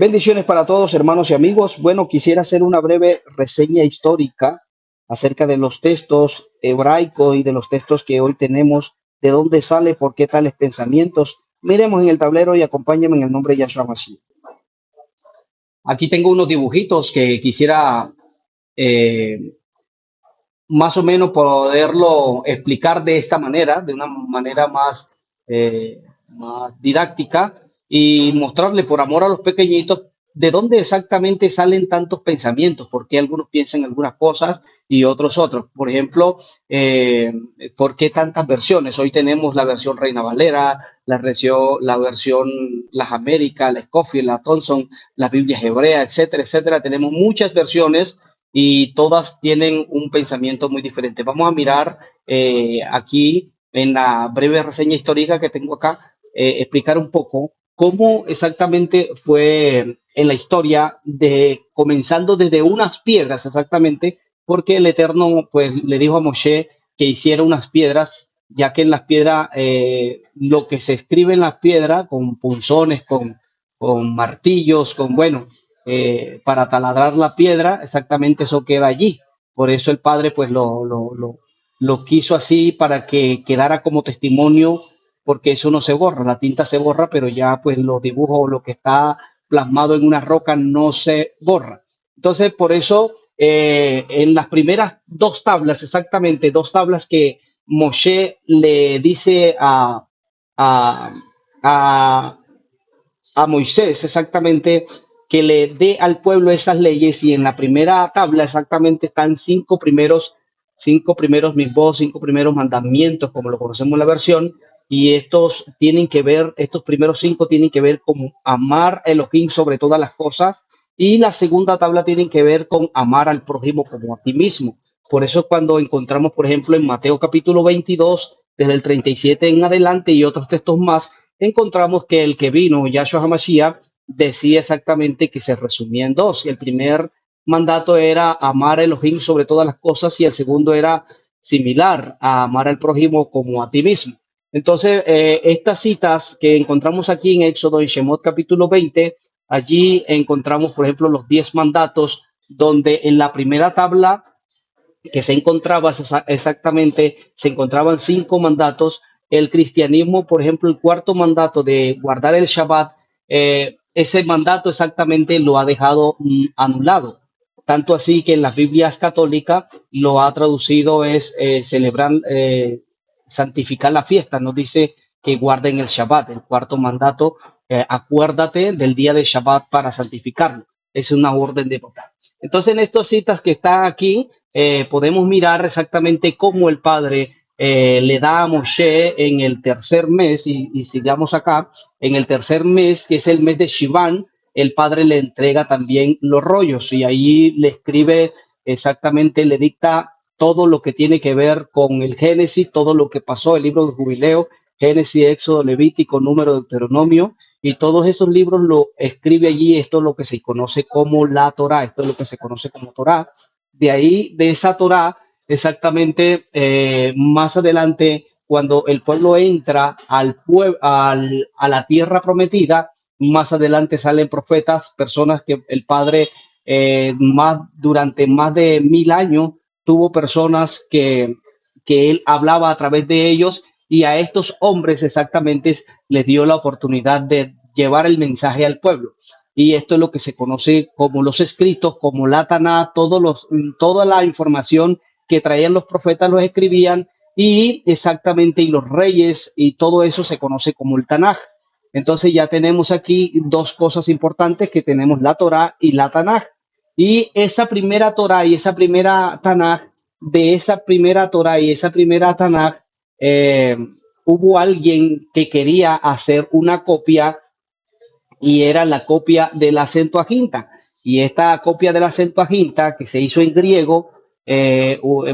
Bendiciones para todos, hermanos y amigos. Bueno, quisiera hacer una breve reseña histórica acerca de los textos hebraicos y de los textos que hoy tenemos, de dónde sale, por qué tales pensamientos. Miremos en el tablero y acompáñenme en el nombre de Yahshua Mashiach. Aquí tengo unos dibujitos que quisiera eh, más o menos poderlo explicar de esta manera, de una manera más didáctica y mostrarle por amor a los pequeñitos de dónde exactamente salen tantos pensamientos, por qué algunos piensan algunas cosas y otros. Por ejemplo, eh, ¿por qué tantas versiones? Hoy tenemos la versión Reina Valera, la versión Las Américas, la Scofield, la Thompson, las Biblias hebreas, etcétera, etcétera. Tenemos muchas versiones y todas tienen un pensamiento muy diferente. Vamos a mirar aquí en la breve reseña histórica que tengo acá, explicar un poco cómo exactamente fue en la historia, comenzando desde unas piedras exactamente, porque el Eterno pues le dijo a Moshe que hiciera unas piedras, ya que en las piedras, lo que se escribe en las piedras, con punzones, con martillos, para taladrar la piedra, exactamente eso queda allí. Por eso el padre pues lo quiso así para que quedara como testimonio, porque eso no se borra, la tinta se borra, pero ya pues los dibujos o lo que está plasmado en una roca no se borra. Entonces, por eso en las primeras dos tablas, exactamente dos tablas que Moshe le dice a, a, a Moisés exactamente que le dé al pueblo esas leyes y en la primera tabla exactamente están cinco primeros misbos, cinco primeros mandamientos, como lo conocemos en la versión, y estos primeros cinco tienen que ver con amar a Elohim sobre todas las cosas, y la segunda tabla tiene que ver con amar al prójimo como a ti mismo. Por eso cuando encontramos, por ejemplo, en Mateo capítulo 22, desde el 37 en adelante y otros textos más, encontramos que el que vino, Yahshua HaMashiach, decía exactamente que se resumía en dos. El primer mandato era amar a Elohim sobre todas las cosas y el segundo era similar a amar al prójimo como a ti mismo. Entonces, estas citas que encontramos aquí en Éxodo, en Shemot capítulo 20, allí encontramos, por ejemplo, los 10 mandatos, donde en la primera tabla que se encontraba exactamente, se encontraban cinco mandatos. El cristianismo, por ejemplo, el cuarto mandato de guardar el Shabbat, ese mandato exactamente lo ha dejado anulado. Tanto así que en las Biblias católicas lo ha traducido es celebrar, santificar la fiesta. Nos dice que guarden el Shabbat, el cuarto mandato, acuérdate del día de Shabbat para santificarlo. Es una orden de votar. Entonces, en estas citas que están aquí, podemos mirar exactamente cómo el Padre le da a Moshe en el tercer mes, y sigamos acá, en el tercer mes, que es el mes de Shivan, el Padre le entrega también los rollos y ahí le escribe exactamente, le dicta todo lo que tiene que ver con el Génesis, todo lo que pasó, el libro de Jubileo, Génesis, Éxodo, Levítico, Número, Deuteronomio, y todos esos libros lo escribe allí. Esto es lo que se conoce como la Torá, esto es lo que se conoce como Torá. De ahí, de esa Torá, exactamente, más adelante, cuando el pueblo entra a la tierra prometida, más adelante salen profetas, personas que el Padre, durante más de 1000 años, tuvo personas que él hablaba a través de ellos, y a estos hombres exactamente les dio la oportunidad de llevar el mensaje al pueblo. Y esto es lo que se conoce como los escritos, como la Taná, toda la información que traían los profetas los escribían, y exactamente, y los reyes y todo eso se conoce como el Tanaj. Entonces ya tenemos aquí dos cosas importantes, que tenemos la Torá y la Tanaj. Y esa primera Torá y esa primera Tanaj, de esa primera Torá y esa primera Tanaj, eh, hubo alguien que quería hacer una copia, y era la copia de la Septuaginta. Y esta copia de la Septuaginta, que se hizo en griego,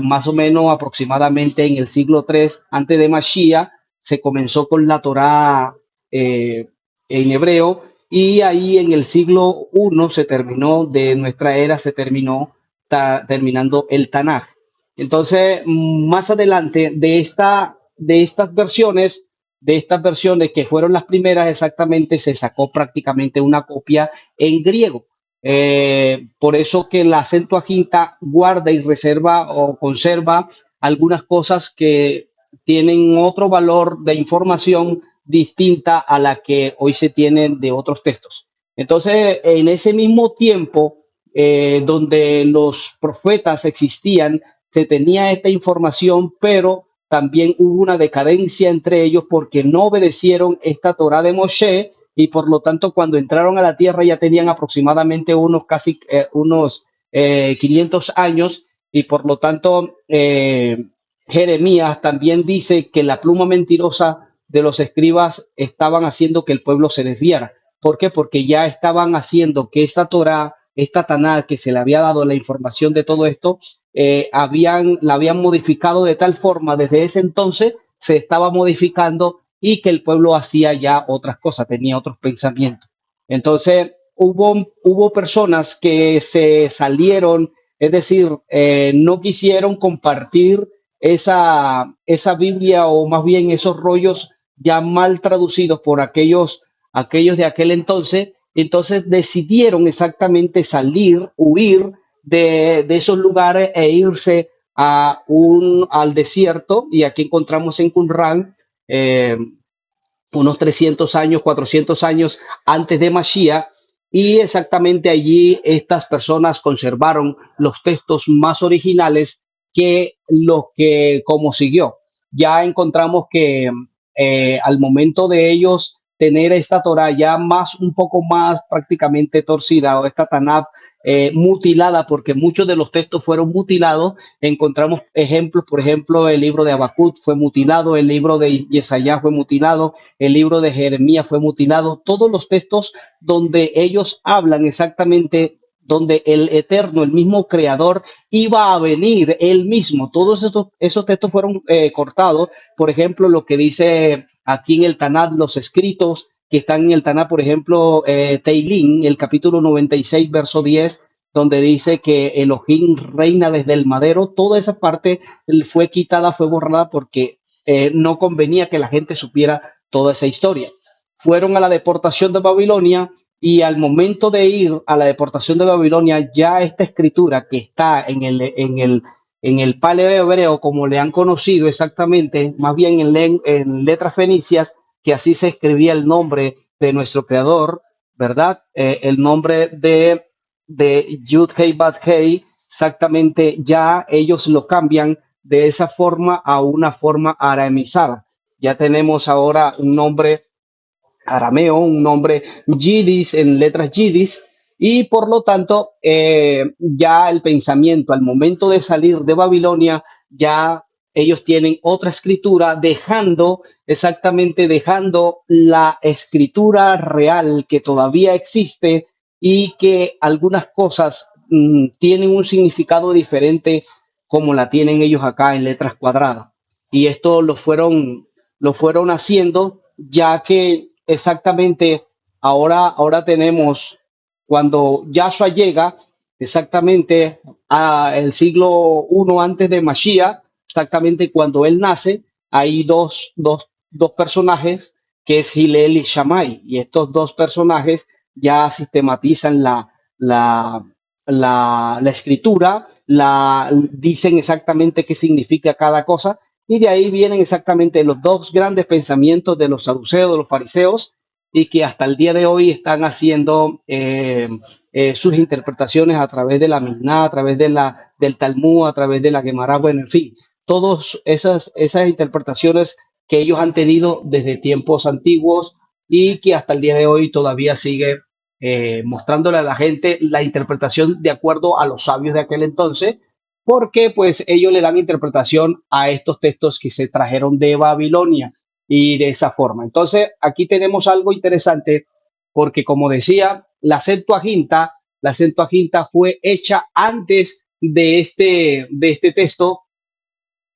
más o menos aproximadamente en el siglo III antes de Mashiach, se comenzó con la Torá en hebreo, y ahí en el siglo I se terminó, de nuestra era, se terminando el Tanaj. Entonces, más adelante de estas versiones, de estas versiones que fueron las primeras, exactamente se sacó prácticamente una copia en griego. Por eso que la Septuaginta guarda y reserva o conserva algunas cosas que tienen otro valor de información distinta a la que hoy se tienen de otros textos. Entonces, en ese mismo tiempo donde los profetas existían, se tenía esta información, pero también hubo una decadencia entre ellos porque no obedecieron esta Torá de Moshe y por lo tanto cuando entraron a la tierra ya tenían aproximadamente unos 500 años y por lo tanto Jeremías también dice que la pluma mentirosa de los escribas estaban haciendo que el pueblo se desviara. ¿Por qué? Porque ya estaban haciendo que esta Torá, esta Taná, que se le había dado la información de todo esto, la habían modificado de tal forma desde ese entonces, se estaba modificando y que el pueblo hacía ya otras cosas, tenía otros pensamientos. Entonces, hubo personas que se salieron, es decir, no quisieron compartir esa Biblia o más bien esos rollos ya mal traducidos por aquellos de aquel entonces decidieron exactamente salir, huir de esos lugares e irse al desierto y aquí encontramos en Qumran eh, unos 300 años, 400 años antes de Mashiach, y exactamente allí estas personas conservaron los textos más originales que los que como siguió. Ya encontramos que al momento de ellos tener esta Torah ya un poco más prácticamente torcida o esta Tanab mutilada, porque muchos de los textos fueron mutilados. Encontramos ejemplos, por ejemplo, el libro de Habacuc fue mutilado, el libro de Yesayá fue mutilado, el libro de Jeremías fue mutilado, todos los textos donde ellos hablan exactamente donde el Eterno, el mismo Creador, iba a venir él mismo. Todos esos textos fueron cortados. Por ejemplo, lo que dice aquí en el Tanat, los escritos que están en el Tanat, por ejemplo, Teilín, el capítulo 96, verso 10, donde dice que Elohim reina desde el madero, toda esa parte fue quitada, fue borrada porque no convenía que la gente supiera toda esa historia. Fueron a la deportación de Babilonia y al momento de ir a la deportación de Babilonia, ya esta escritura que está en el paleo hebreo, como le han conocido exactamente, más bien en letras fenicias, que así se escribía el nombre de nuestro creador, ¿verdad? El nombre de Yud Hei Bad Hei, exactamente ya ellos lo cambian de esa forma a una forma aramizada. Ya tenemos ahora un nombre arameo, un nombre yidis en letras yidis, y por lo tanto ya el pensamiento al momento de salir de Babilonia, ya ellos tienen otra escritura, dejando la escritura real que todavía existe y que algunas cosas tienen un significado diferente como la tienen ellos acá en letras cuadradas. Y esto lo fueron haciendo ya que exactamente ahora tenemos, cuando Yahshua llega, exactamente al siglo I antes de Mashiach, exactamente cuando él nace, hay dos personajes que es Hillel y Shammai, y estos dos personajes ya sistematizan la escritura, dicen exactamente qué significa cada cosa, y de ahí vienen exactamente los dos grandes pensamientos de los saduceos, de los fariseos, y que hasta el día de hoy están haciendo sus interpretaciones a través de la Mishnah, a través del Talmud, a través de la Gemara, bueno, en fin, todas esas interpretaciones que ellos han tenido desde tiempos antiguos y que hasta el día de hoy todavía sigue mostrándole a la gente la interpretación de acuerdo a los sabios de aquel entonces, porque pues ellos le dan interpretación a estos textos que se trajeron de Babilonia y de esa forma. Entonces, aquí tenemos algo interesante porque como decía, la Septuaginta fue hecha antes de este texto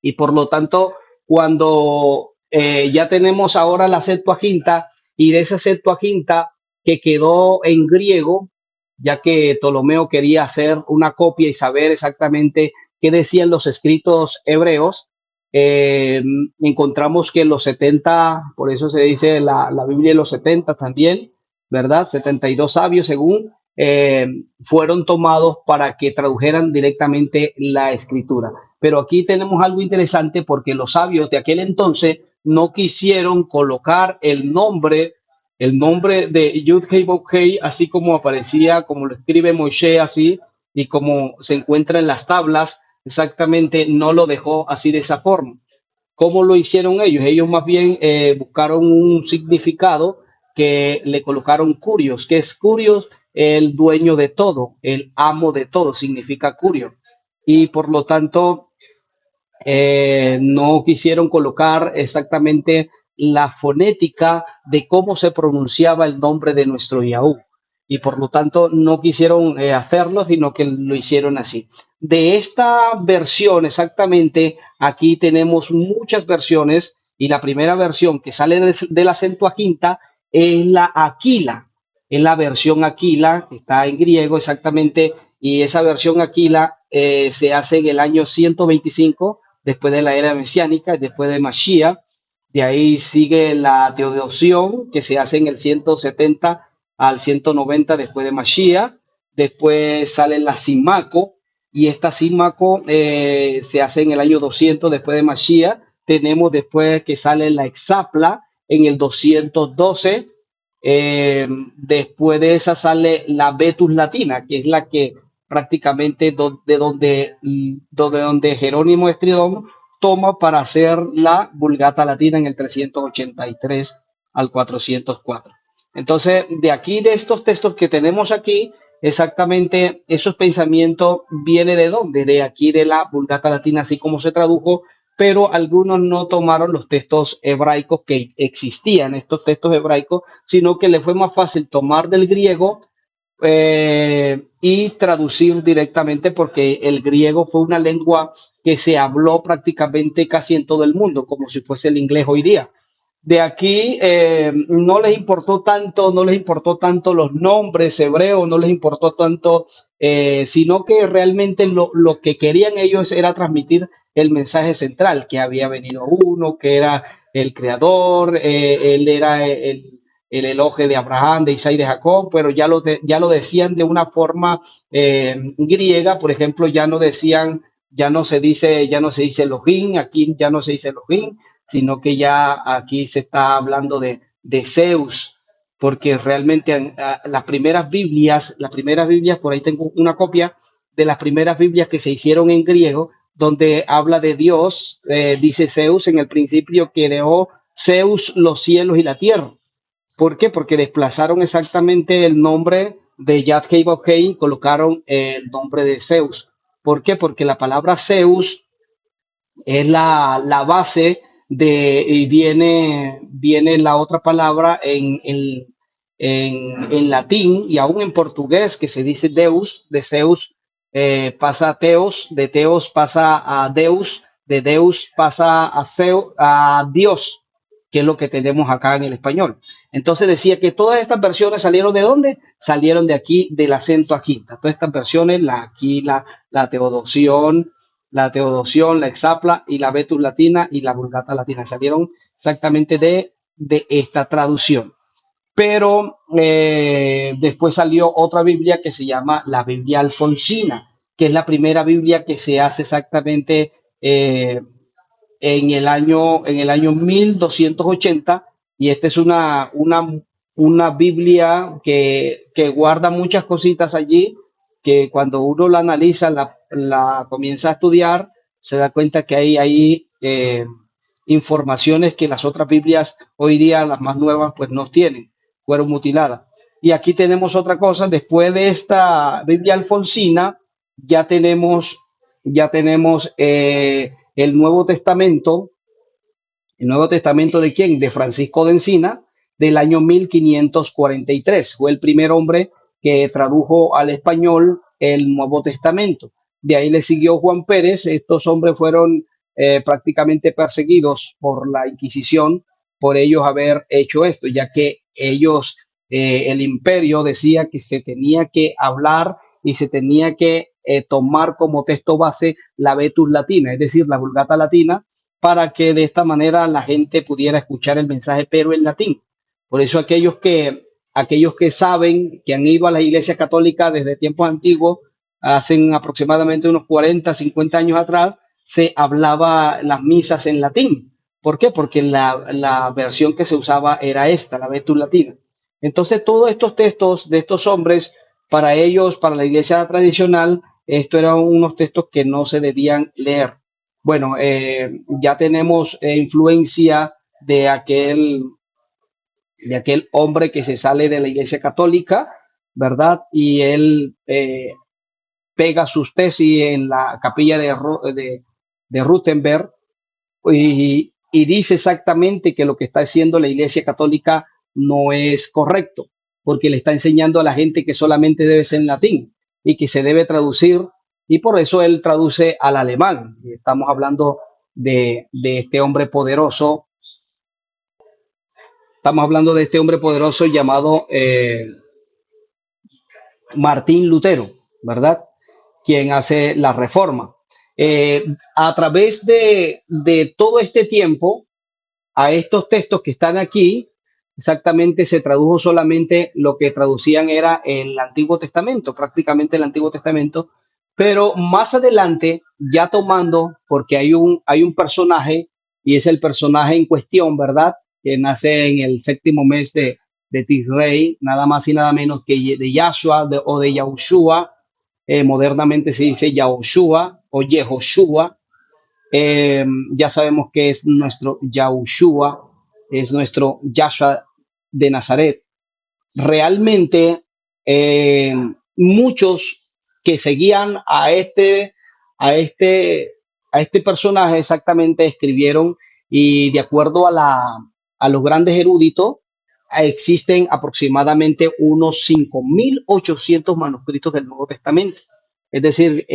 y por lo tanto, cuando ya tenemos ahora la Septuaginta y de esa Septuaginta que quedó en griego, ya que Ptolomeo quería hacer una copia y saber exactamente qué decían los escritos hebreos, Eh, Encontramos que los 70, por eso se dice la Biblia de los 70 también, ¿verdad? 72 sabios según fueron tomados para que tradujeran directamente la escritura. Pero aquí tenemos algo interesante porque los sabios de aquel entonces no quisieron colocar el nombre de Yud Hei Vav Hei, así como aparecía, como lo escribe Moisés así, y como se encuentra en las tablas, exactamente no lo dejó así de esa forma. ¿Cómo lo hicieron ellos? Ellos más bien buscaron un significado que le colocaron Curios, que es Curios, el dueño de todo, el amo de todo, significa Curio. Y por lo tanto, no quisieron colocar exactamente la fonética de cómo se pronunciaba el nombre de nuestro Yahú. Y por lo tanto no quisieron hacerlo, sino que lo hicieron así. De esta versión exactamente, aquí tenemos muchas versiones y la primera versión que sale de la Septuaginta es la Aquila, es la versión Aquila, que está en griego exactamente, y esa versión Aquila se hace en el año 125 después de la era mesiánica, después de Mashiach. De ahí sigue la Teodosión, que se hace en el 170 al 190 después de Mashiach. Después sale la Simaco, y esta Simaco se hace en el año 200 después de Mashiach. Tenemos después que sale la Exapla en el 212. Después de esa sale la Vetus Latina, que es la que prácticamente donde Jerónimo Estridón toma para hacer la Vulgata Latina en el 383 al 404. Entonces, de aquí, de estos textos que tenemos aquí, exactamente esos pensamientos vienen de dónde, de aquí de la Vulgata Latina, así como se tradujo, pero algunos no tomaron los textos hebraicos que existían, estos textos hebraicos, sino que le fue más fácil tomar del griego y traducir directamente porque el griego fue una lengua que se habló prácticamente casi en todo el mundo, como si fuese el inglés hoy día. De aquí no les importó tanto los nombres hebreos, no les importó tanto, sino que realmente lo que querían ellos era transmitir el mensaje central, que había venido uno, que era el creador, él era el eloge de Abraham, de Isaac y de Jacob, pero ya lo decían de una forma griega, por ejemplo, ya no se dice Elohim, aquí ya no se dice Elohim, sino que ya aquí se está hablando de Zeus, porque realmente las primeras Biblias, por ahí tengo una copia de las primeras Biblias que se hicieron en griego, donde habla de Dios, dice Zeus, en el principio creó Zeus los cielos y la tierra. ¿Por qué? Porque desplazaron exactamente el nombre de Yad Hei Vav Hei y colocaron el nombre de Zeus. ¿Por qué? Porque la palabra Zeus es la base y viene la otra palabra en latín y aún en portugués que se dice Deus, de Zeus pasa a Teos, de Teos pasa a Deus, de Deus pasa a Dios, que es lo que tenemos acá en el español. Entonces decía que todas estas versiones salieron de dónde? Salieron de aquí, del acento Aquita. Todas estas versiones, la Aquila, la Teodosión, la Exapla y la Vetus Latina y la Vulgata Latina. Salieron exactamente de esta traducción. Pero después salió otra Biblia que se llama la Biblia Alfonsina, que es la primera Biblia que se hace exactamente en el año 1280, y esta es una Biblia que guarda muchas cositas allí, que cuando uno la analiza, la comienza a estudiar, se da cuenta que hay informaciones que las otras Biblias hoy día, las más nuevas, pues no tienen, fueron mutiladas. Y aquí tenemos otra cosa, después de esta Biblia alfonsina, ya tenemos el Nuevo Testamento. ¿El Nuevo Testamento de quién? De Francisco de Encina, del año 1543. Fue el primer hombre que tradujo al español el Nuevo Testamento. De ahí le siguió Juan Pérez. Estos hombres fueron prácticamente perseguidos por la Inquisición por ellos haber hecho esto, ya que el imperio decía que se tenía que hablar y se tenía que tomar como texto base la Vetus Latina, es decir, la Vulgata Latina, para que de esta manera la gente pudiera escuchar el mensaje, pero en latín. Por eso aquellos que saben, que han ido a la Iglesia Católica desde tiempos antiguos, hacen aproximadamente unos 40, 50 años atrás, se hablaba las misas en latín. ¿Por qué? Porque la versión que se usaba era esta, la Vetus Latina. Entonces, todos estos textos de estos hombres, para ellos, para la iglesia tradicional, esto eran unos textos que no se debían leer. Bueno, ya tenemos influencia de aquel hombre que se sale de la iglesia católica, ¿verdad? Y él pega sus tesis en la capilla de Ruttenberg y dice exactamente que lo que está haciendo la Iglesia Católica no es correcto, porque le está enseñando a la gente que solamente debe ser en latín y que se debe traducir, y por eso él traduce al alemán. Estamos hablando de este hombre poderoso, estamos hablando de este hombre poderoso llamado Martín Lutero, ¿verdad? Quien hace la reforma. Eh, a través de todo este tiempo, a estos textos que están aquí, exactamente se tradujo solamente lo que traducían era el Antiguo Testamento, prácticamente el Antiguo Testamento, pero más adelante, ya tomando, porque hay un personaje, y es el personaje en cuestión, ¿verdad? Que nace en el séptimo mes de Tisrei, nada más y nada menos que de Yahshua o de Yahushua, modernamente se dice Yahushua o Yehoshua, ya sabemos que es nuestro Yahushua, es nuestro Yahshua de Nazaret. Realmente, eh, muchos que seguían a este, a este personaje exactamente escribieron y de acuerdo a los grandes eruditos, existen aproximadamente unos 5.800 manuscritos del Nuevo Testamento. Es decir,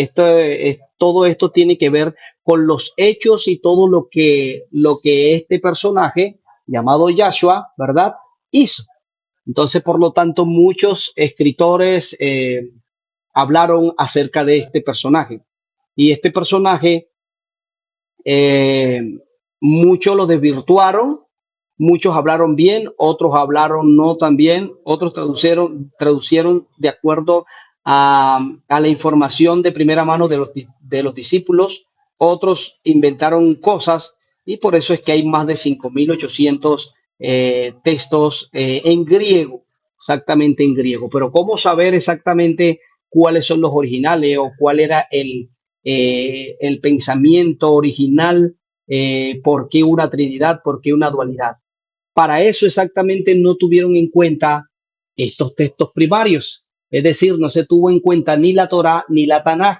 todo esto tiene que ver con los hechos y todo lo que este personaje llamado Yahshua, ¿verdad? Hizo. Entonces, por lo tanto, muchos escritores hablaron acerca de este personaje. Y este personaje, eh, muchos lo desvirtuaron, muchos hablaron bien, otros hablaron no tan bien, otros traducieron de acuerdo a la información de primera mano de los discípulos, otros inventaron cosas y por eso es que hay más de 5.800 textos en griego, exactamente en griego. Pero ¿cómo saber exactamente cuáles son los originales o cuál era el pensamiento original? ¿Por qué una trinidad? ¿Por qué una dualidad? Para eso exactamente no tuvieron en cuenta estos textos primarios. Es decir, no se tuvo en cuenta ni la Torá ni la Tanaj,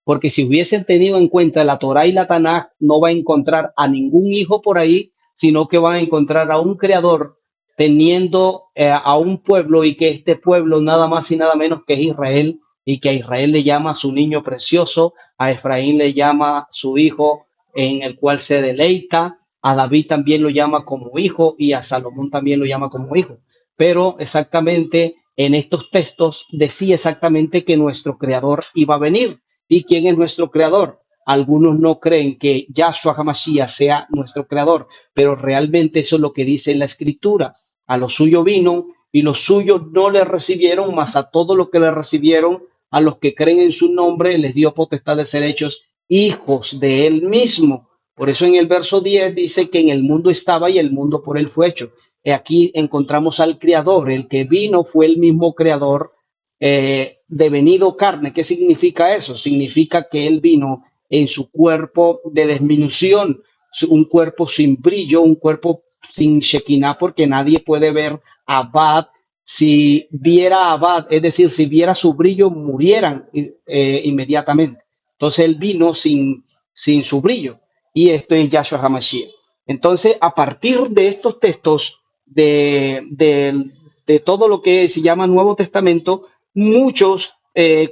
porque si hubiesen tenido en cuenta la Torá y la Tanaj, no va a encontrar a ningún hijo por ahí, sino que van a encontrar a un creador teniendo a un pueblo y que este pueblo nada más y nada menos que es Israel y que a Israel le llama su niño precioso, a Efraín le llama su hijo en el cual se deleita, a David también lo llama como hijo y a Salomón también lo llama como hijo. Pero exactamente en estos textos decía exactamente que nuestro creador iba a venir. ¿Y quién es nuestro creador? Algunos no creen que Yahshua HaMashiach sea nuestro creador, pero realmente eso es lo que dice la escritura. A lo suyo vino y los suyos no le recibieron, mas a todos los que le recibieron, a los que creen en su nombre, les dio potestad de ser hechos hijos de él mismo. Por eso en el verso 10 dice que en el mundo estaba y el mundo por él fue hecho. Y aquí encontramos al creador, el que vino fue el mismo creador devenido carne. ¿Qué significa eso? Significa que él vino en su cuerpo de disminución, un cuerpo sin brillo, un cuerpo sin Shekinah, porque nadie puede ver a Abad. Si viera a Abad, es decir, si viera su brillo, murieran inmediatamente. Entonces él vino sin su brillo. Y esto es Yahshua HaMashiach. Entonces, a partir de estos textos de todo lo que se llama Nuevo Testamento, muchos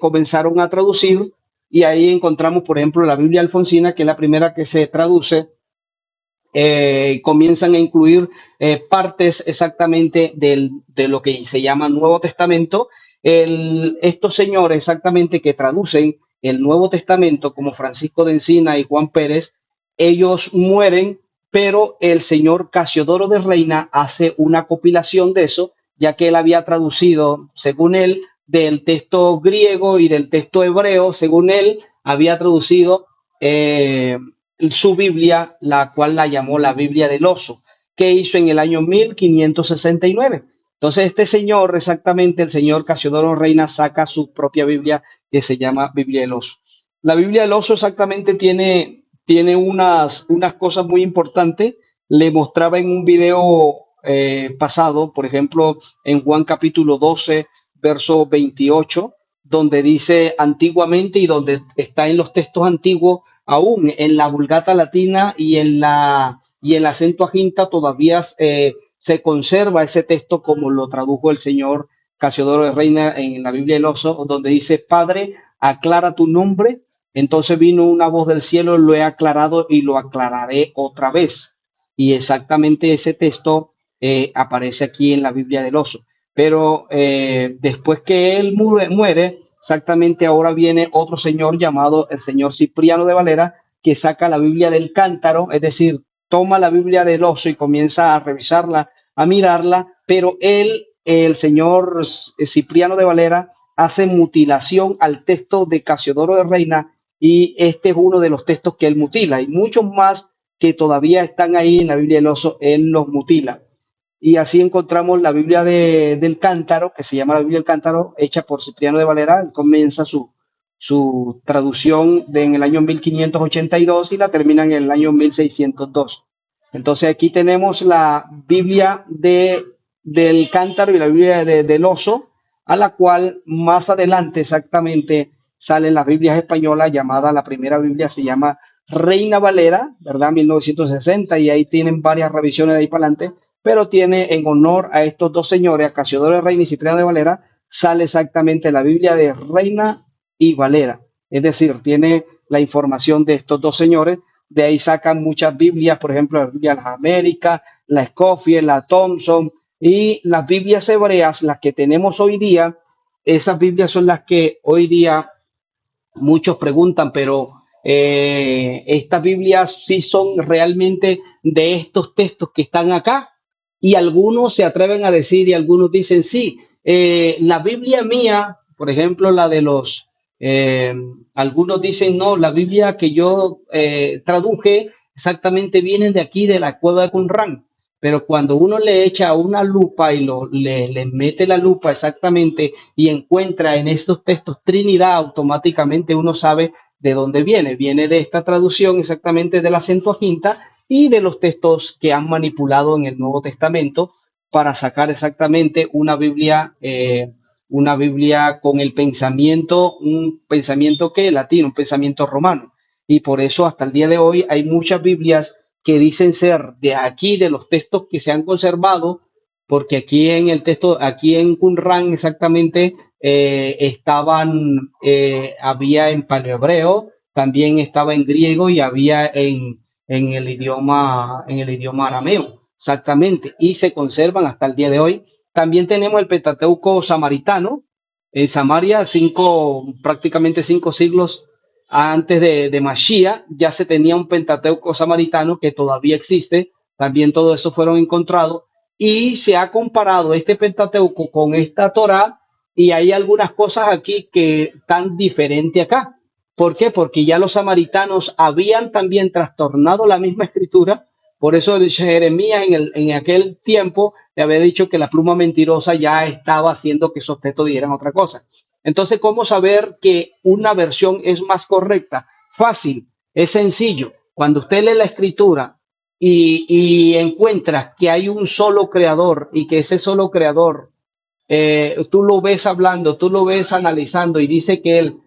comenzaron a traducir y ahí encontramos, por ejemplo, la Biblia Alfonsina, que es la primera que se traduce. Comienzan a incluir partes exactamente de lo que se llama Nuevo Testamento. Estos señores exactamente que traducen el Nuevo Testamento, como Francisco de Encina y Juan Pérez, ellos mueren, pero el señor Casiodoro de Reina hace una compilación de eso, ya que él había traducido, según él, del texto griego y del texto hebreo, según él, había traducido su Biblia, la cual la llamó la Biblia del Oso, que hizo en el año 1569. Entonces, este señor, exactamente, el señor Casiodoro Reina, saca su propia Biblia que se llama Biblia del Oso. La Biblia del Oso exactamente tiene unas cosas muy importantes. Le mostraba en un video pasado, por ejemplo, en Juan capítulo 12, verso 28, donde dice antiguamente y donde está en los textos antiguos, aún en la Vulgata Latina y en la Septuaginta todavía se conserva ese texto como lo tradujo el señor Casiodoro de Reina en la Biblia del Oso, donde dice, Padre, aclara tu nombre. Entonces vino una voz del cielo, lo he aclarado y lo aclararé otra vez. Y exactamente ese texto aparece aquí en la Biblia del Oso. Pero después que él muere, exactamente ahora viene otro señor llamado el señor Cipriano de Valera, que saca la Biblia del cántaro, es decir, toma la Biblia del Oso y comienza a revisarla, a mirarla, pero él, el señor Cipriano de Valera, hace mutilación al texto de Casiodoro de Reina y este es uno de los textos que él mutila y muchos más que todavía están ahí en la Biblia del Oso, él los mutila. Y así encontramos la Biblia del Cántaro, que se llama la Biblia del Cántaro, hecha por Cipriano de Valera. Él comienza su traducción en el año 1582 y la termina en el año 1602. Entonces aquí tenemos la Biblia del Cántaro y la Biblia del Oso, a la cual más adelante exactamente salen las Biblias españolas, llamada la primera Biblia se llama Reina Valera, ¿verdad? 1960, y ahí tienen varias revisiones de ahí para adelante, pero tiene en honor a estos dos señores, a Casiodoro de Reina y Cipriano de Valera, sale exactamente la Biblia de Reina y Valera. Es decir, tiene la información de estos dos señores, de ahí sacan muchas Biblias, por ejemplo, la Biblia de las Américas, la Scofield, la Thompson, y las Biblias hebreas, las que tenemos hoy día, esas Biblias son las que hoy día muchos preguntan, pero estas Biblias sí son realmente de estos textos que están acá. Y algunos se atreven a decir y algunos dicen, sí, la Biblia mía, por ejemplo, la de eh, algunos dicen, no, la Biblia que yo traduje exactamente viene de aquí, de la cueva de Qumran. Pero cuando uno le echa una lupa y le mete la lupa exactamente y encuentra en estos textos Trinidad, automáticamente uno sabe de dónde viene. Viene de esta traducción exactamente de la Septuaginta y de los textos que han manipulado en el Nuevo Testamento para sacar exactamente una Biblia con el pensamiento, un pensamiento que latino, un pensamiento romano. Y por eso hasta el día de hoy hay muchas Biblias que dicen ser de aquí, de los textos que se han conservado, porque aquí en el texto, aquí en Qumran exactamente había en paleohebreo, también estaba en griego y había en el idioma arameo, exactamente, y se conservan hasta el día de hoy. También tenemos el Pentateuco samaritano, en Samaria, prácticamente 5 siglos antes de Mashiach, ya se tenía un Pentateuco samaritano que todavía existe, también todo eso fueron encontrados, y se ha comparado este Pentateuco con esta Torá, y hay algunas cosas aquí que están diferentes acá. ¿Por qué? Porque ya los samaritanos habían también trastornado la misma escritura. Por eso Jeremías en aquel tiempo le había dicho que la pluma mentirosa ya estaba haciendo que esos textos dieran otra cosa. Entonces, ¿cómo saber que una versión es más correcta? Fácil, es sencillo. Cuando usted lee la escritura y encuentra que hay un solo creador y que ese solo creador tú lo ves hablando, tú lo ves analizando y dice que él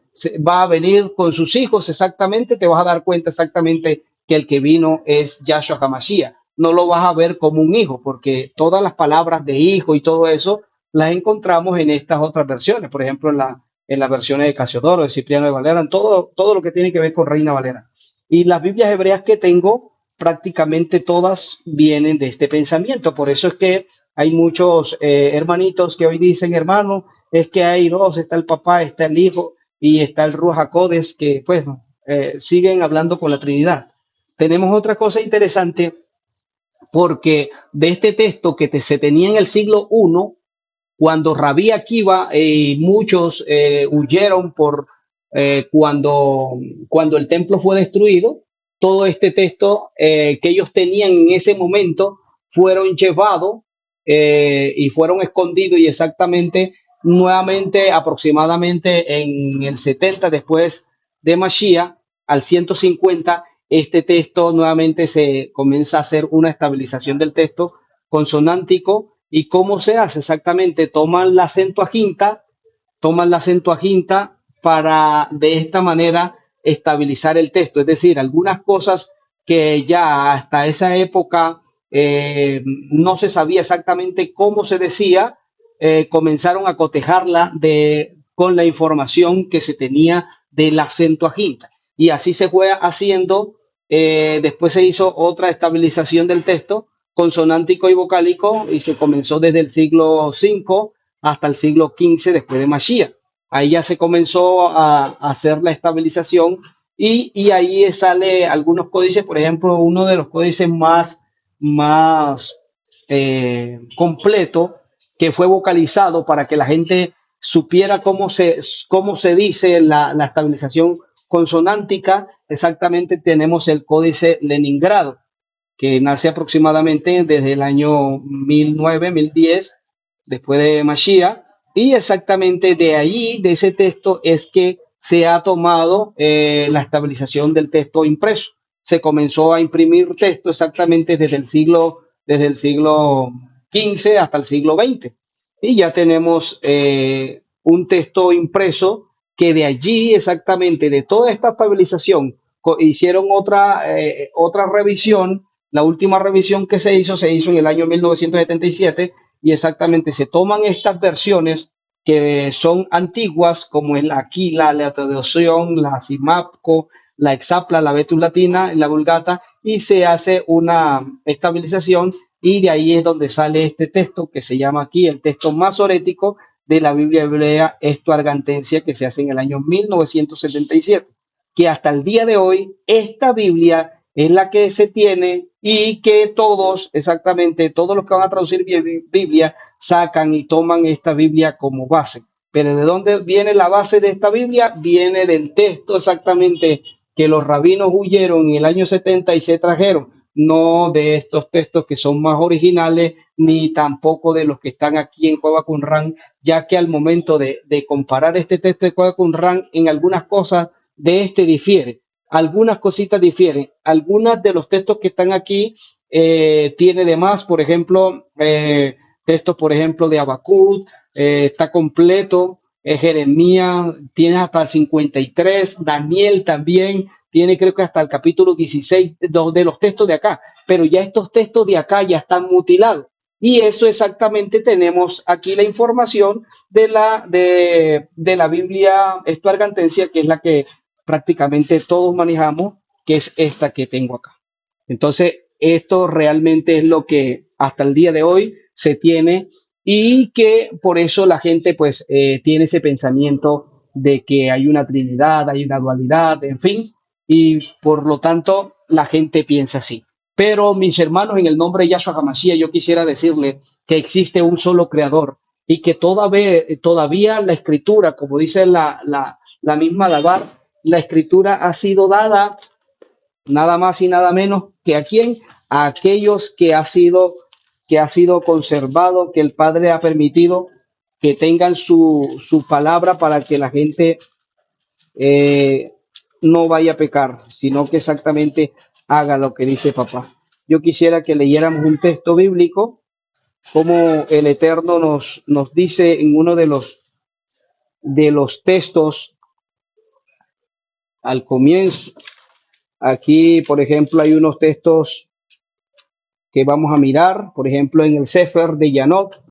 va a venir con sus hijos exactamente, te vas a dar cuenta exactamente que el que vino es Yahshua HaMashiach. No lo vas a ver como un hijo, porque todas las palabras de hijo y todo eso las encontramos en estas otras versiones, por ejemplo, en las versiones de Casiodoro, de Cipriano de Valera, en todo lo que tiene que ver con Reina Valera. Y las Biblias hebreas que tengo, prácticamente todas vienen de este pensamiento. Por eso es que hay muchos hermanitos que hoy dicen, hermano, es que hay dos, está el papá, está el hijo y está el Ruach HaKodesh, que pues siguen hablando con la Trinidad. tenemos otra cosa interesante porque de este texto que se tenía en el siglo I, cuando Rabí Akiva y muchos huyeron cuando el templo fue destruido, todo este texto que ellos tenían en ese momento fueron llevados y fueron escondidos y exactamente nuevamente aproximadamente en el 70 después de Mashiach al 150 este texto nuevamente se comienza a hacer una estabilización del texto consonántico. ¿Y cómo se hace? Exactamente, toman la Septuaginta para de esta manera estabilizar el texto. Es decir, algunas cosas que ya hasta esa época no se sabía exactamente cómo se decía, comenzaron a cotejarla con la información que se tenía de la Septuaginta. Y así se fue haciendo. Después se hizo otra estabilización del texto consonántico y vocálico y se comenzó desde el siglo V hasta el siglo XV después de Mashiach. Ahí ya se comenzó a hacer la estabilización y ahí sale algunos códices, por ejemplo, uno de los códices más completo que fue vocalizado para que la gente supiera cómo se dice la estabilización consonántica. Exactamente tenemos el códice Leningrado, que nace aproximadamente desde el año 1009, 1010, después de Mashiach, y exactamente de ahí, de ese texto, es que se ha tomado la estabilización del texto impreso. Se comenzó a imprimir texto exactamente desde el siglo XV hasta el siglo XX. Y ya tenemos un texto impreso que de allí exactamente, de toda esta estabilización, hicieron otra revisión. La última revisión que se hizo en el año 1977 y exactamente se toman estas versiones que son antiguas, como es la Aquila, la Traducción, la Simapco, la Exapla, la Vetus Latina, la Vulgata, y se hace una estabilización y de ahí es donde sale este texto que se llama aquí el texto masorético de la Biblia hebrea Estuargantensia, que se hace en el año 1977, que hasta el día de hoy esta Biblia es la que se tiene y que todos, exactamente, todos los que van a traducir Biblia sacan y toman esta Biblia como base. Pero ¿de dónde viene la base de esta Biblia? Viene del texto exactamente que los rabinos huyeron en el año 70 y se trajeron, no de estos textos que son más originales, ni tampoco de los que están aquí en Cueva Qumran, ya que al momento de comparar este texto de Cueva Qumran, en algunas cosas de este difiere. Algunas cositas difieren. Algunas de los textos que están aquí tiene de más, por ejemplo, textos, por ejemplo, de Habacuc, está completo. Jeremías tiene hasta el 53, Daniel también tiene creo que hasta el capítulo 16 de los textos de acá, pero ya estos textos de acá ya están mutilados. Y eso exactamente tenemos aquí la información de la Biblia Estuargantensia, que es la que prácticamente todos manejamos, que es esta que tengo acá. Entonces, esto realmente es lo que hasta el día de hoy se tiene y que por eso la gente pues tiene ese pensamiento de que hay una trinidad, hay una dualidad, en fin, y por lo tanto la gente piensa así. Pero mis hermanos, en el nombre de Yahshua HaMashiach, yo quisiera decirle que existe un solo creador y que todavía la escritura, como dice la misma Dabar, la escritura ha sido dada nada más y nada menos que a quién, a aquellos que ha sido conservado, que el Padre ha permitido que tengan su palabra para que la gente eh, no vaya a pecar, sino que exactamente haga lo que dice papá. Yo quisiera que leyéramos un texto bíblico, como el Eterno nos dice en uno de los textos al comienzo. Aquí, por ejemplo, hay unos textos que vamos a mirar, por ejemplo, en el Sefer de Yanot,